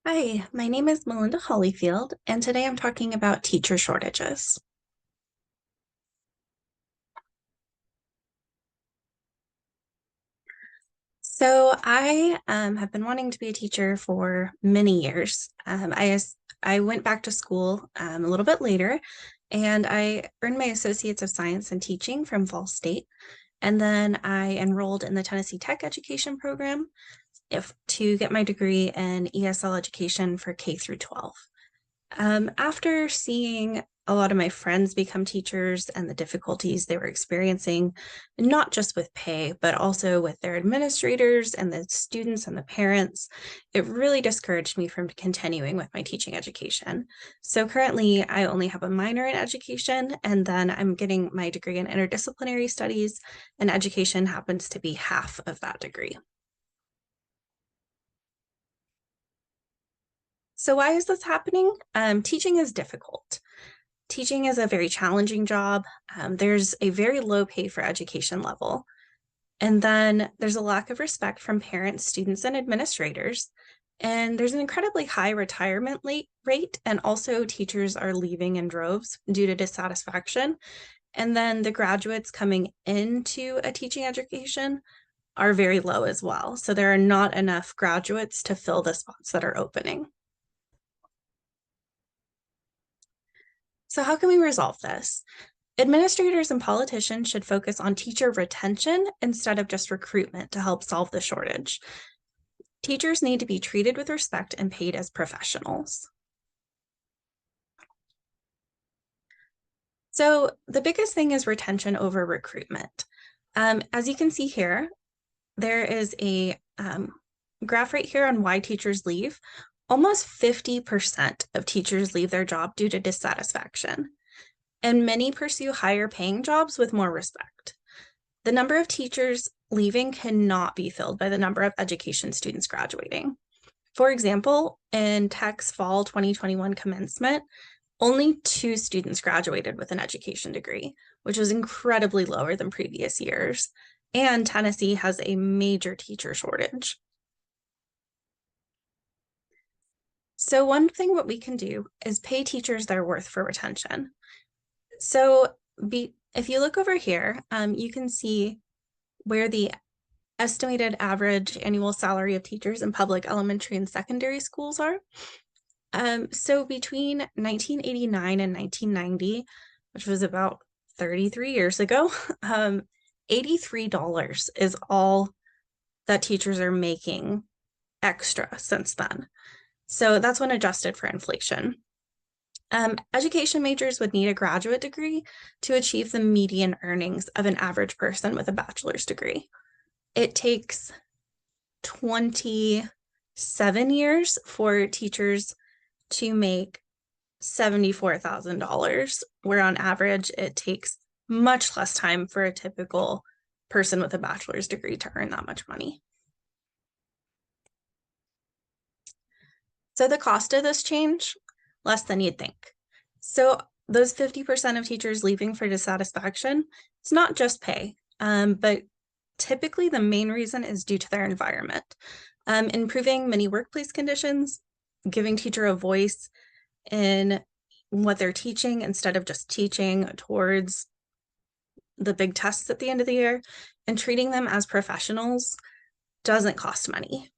Hi, my name is Melinda Hollyfield, and today I'm talking about teacher shortages. So I have been wanting to be a teacher for many years. I went back to school a little bit later, and I earned my Associates of Science in Teaching from Fall State. And then I enrolled in the Tennessee Tech Education Program to get my degree in ESL education for K through 12. After seeing a lot of my friends become teachers and the difficulties they were experiencing, not just with pay, but also with their administrators and the students and the parents, it really discouraged me from continuing with my teaching education. So currently, I only have a minor in education, and then I'm getting my degree in interdisciplinary studies, and education happens to be half of that degree. So why is this happening? Teaching is difficult. Teaching is a very challenging job. There's a very low pay for education level. And then there's a lack of respect from parents, students, and administrators. And there's an incredibly high retirement rate, and also teachers are leaving in droves due to dissatisfaction. And then the graduates coming into a teaching education are very low as well. So there are not enough graduates to fill the spots that are opening. So how can we resolve this? Administrators and politicians should focus on teacher retention instead of just recruitment to help solve the shortage. Teachers need to be treated with respect and paid as professionals. So the biggest thing is retention over recruitment. As you can see here, there is a graph right here on why teachers leave. Almost 50% of teachers leave their job due to dissatisfaction, and many pursue higher paying jobs with more respect. The number of teachers leaving cannot be filled by the number of education students graduating. For example, in Tech's fall 2021 commencement, only 2 students graduated with an education degree, which was incredibly lower than previous years. And Tennessee has a major teacher shortage. So one thing what we can do is pay teachers their worth for retention. So if you look over here, you can see where the estimated average annual salary of teachers in public elementary and secondary schools are. So between 1989 and 1990, which was about 33 years ago, $83 is all that teachers are making extra since then. So that's when adjusted for inflation. Education majors would need a graduate degree to achieve the median earnings of an average person with a bachelor's degree. It takes 27 years for teachers to make $74,000, where on average it takes much less time for a typical person with a bachelor's degree to earn that much money. So the cost of this change, less than you'd think. So those 50% of teachers leaving for dissatisfaction, it's not just pay, but typically the main reason is due to their environment. Improving many workplace conditions, giving teacher a voice in what they're teaching instead of just teaching towards the big tests at the end of the year, and treating them as professionals doesn't cost money.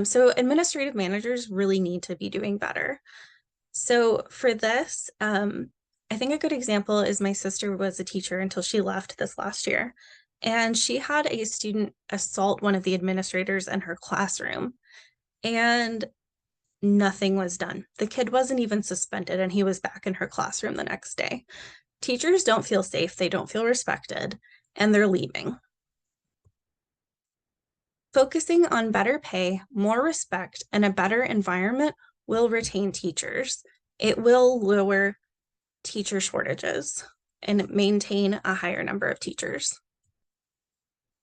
So administrative managers really need to be doing better. So for this, I think a good example is my sister was a teacher until she left this last year. And she had a student assault one of the administrators in her classroom, and nothing was done. The kid wasn't even suspended, and he was back in her classroom the next day. Teachers don't feel safe, they don't feel respected, and they're leaving. Focusing on better pay, more respect, and a better environment will retain teachers. It will lower teacher shortages and maintain a higher number of teachers.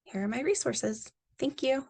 Here are my resources. Thank you.